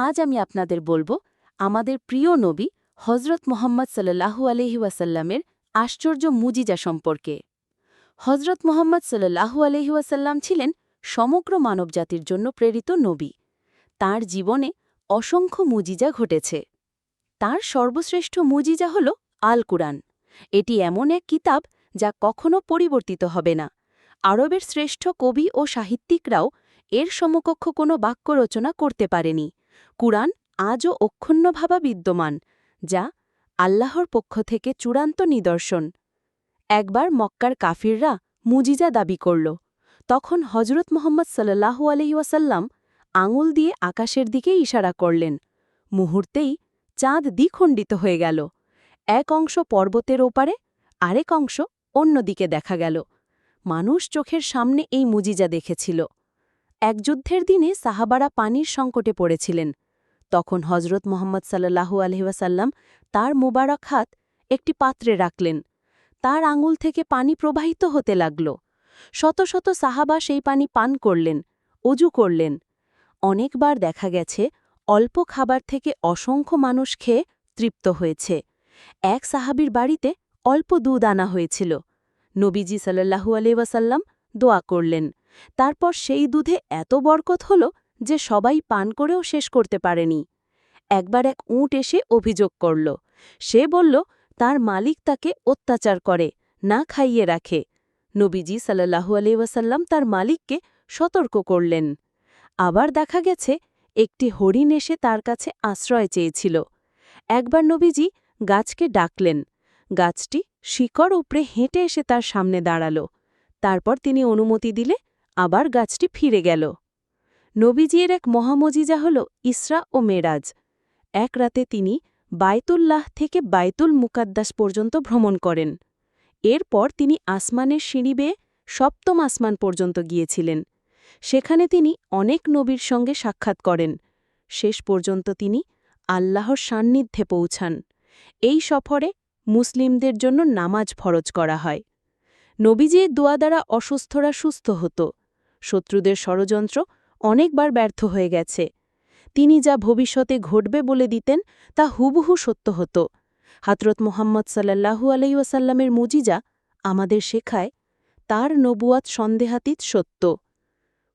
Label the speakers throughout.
Speaker 1: আজ আমি আপনাদের বলবো আমাদের প্রিয় নবী হজরত মোহাম্মদ সাল্লাল্লাহু আলাইহি ওয়াসাল্লামের আশ্চর্য মুজিজা সম্পর্কে। হজরত মোহাম্মদ সাল্লাল্লাহু আলাইহি ওয়াসাল্লাম ছিলেন সমগ্র মানবজাতির জন্য প্রেরিত নবী। তাঁর জীবনে অসংখ্য মুজিজা ঘটেছে। তাঁর সর্বশ্রেষ্ঠ মুজিজা হল আল কুরআন। এটি এমন এক কিতাব যা কখনো পরিবর্তিত হবে না। আরবের শ্রেষ্ঠ কবি ও সাহিত্যিকরাও এর সমকক্ষ কোনো বাক্য রচনা করতে পারেনি। কুরআন আজও অক্ষুণ্ণভাবে বিদ্যমান, যা আল্লাহর পক্ষ থেকে চূড়ান্ত নিদর্শন। একবার মক্কার কাফিররা মুজিজা দাবি করল। তখন হজরত মোহাম্মদ সাল্লাল্লাহু আলাইহি ওয়াসাল্লাম আঙুল দিয়ে আকাশের দিকে ইশারা করলেন। মুহূর্তেই চাঁদ দ্বিখণ্ডিত হয়ে গেল। এক অংশ পর্বতের ওপারে, আরেক অংশ অন্যদিকে দেখা গেল। মানুষ চোখের সামনে এই মুজিজা দেখেছিল। এক যুদ্ধের দিনে সাহাবারা পানির সংকটে পড়েছিলেন। তখন হজরত মোহাম্মদ সাল্লাল্লাহু আলাইহি ওয়াসাল্লাম তার মোবারক হাত একটি পাত্রে রাখলেন। তার আঙুল থেকে পানি প্রবাহিত হতে লাগল। শত শত সাহাবা সেই পানি পান করলেন, অজু করলেন। অনেকবার দেখা গেছে অল্প খাবার থেকে অসংখ্য মানুষ খেয়ে তৃপ্ত হয়েছে। এক সাহাবীর বাড়িতে অল্প দুধ আনা হয়েছিল। নবীজি সাল্লাল্লাহু আলাইহি ওয়াসাল্লাম দোয়া করলেন। তারপর সেই দুধে এত বরকত হল যে সবাই পান করেও শেষ করতে পারেনি। একবার এক উট এসে অভিযোগ করল। সে বলল তার মালিক তাকে অত্যাচার করে, না খাইয়ে রাখে। নবীজি সাল্লাল্লাহু আলাইহি ওয়াসাল্লাম তার মালিককে সতর্ক করলেন। আবার দেখা গেছে একটি হরিণ এসে তার কাছে আশ্রয় চেয়েছিল। একবার নবীজি গাছকে ডাকলেন। গাছটি শিকড় উপড়ে হেঁটে এসে তার সামনে দাঁড়াল। তারপর তিনি অনুমতি দিলে আবার গাছটি ফিরে গেল। নবীজির এক মহামজিজা হল ইসরা ও মেরাজ। এক রাতে তিনি বায়তুল্লাহ থেকে বাইতুল মুকাদ্দাস পর্যন্ত ভ্রমণ করেন। এরপর তিনি আসমানের সিঁড়ি বেয়ে সপ্তম আসমান পর্যন্ত গিয়েছিলেন। সেখানে তিনি অনেক নবীর সঙ্গে সাক্ষাৎ করেন। শেষ পর্যন্ত তিনি আল্লাহর সান্নিধ্যে পৌঁছান। এই সফরে মুসলিমদের জন্য নামাজ ফরজ করা হয়। নবীজির দোয়া দ্বারা অসুস্থরা সুস্থ হতো। শত্রুদের ষড়যন্ত্র অনেকবার ব্যর্থ হয়ে গেছে। তিনি যা ভবিষ্যতে ঘটবে বলে দিতেন তা হুবহু সত্য হতো। হযরত মুহাম্মদ সাল্লাল্লাহু আলাইহি ওয়াসাল্লামের মুজিজা আমাদের শেখায় তার নবুয়াত সন্দেহাতীত সত্য।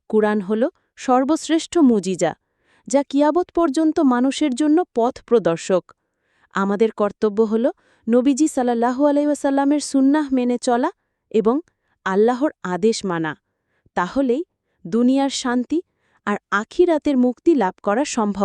Speaker 1: কুরআন হল সর্বশ্রেষ্ঠ মুজিজা, যা কিয়ামত পর্যন্ত মানুষের জন্য পথ প্রদর্শক। আমাদের কর্তব্য হল নবীজি সাল্লাল্লাহু আলাইহি ওয়াসাল্লামের সুন্নাহ মেনে চলা এবং আল্লাহর আদেশ মানা। তাহলেই দুনিয়ার শান্তি আর আখিরাতের মুক্তি লাভ করা সম্ভব।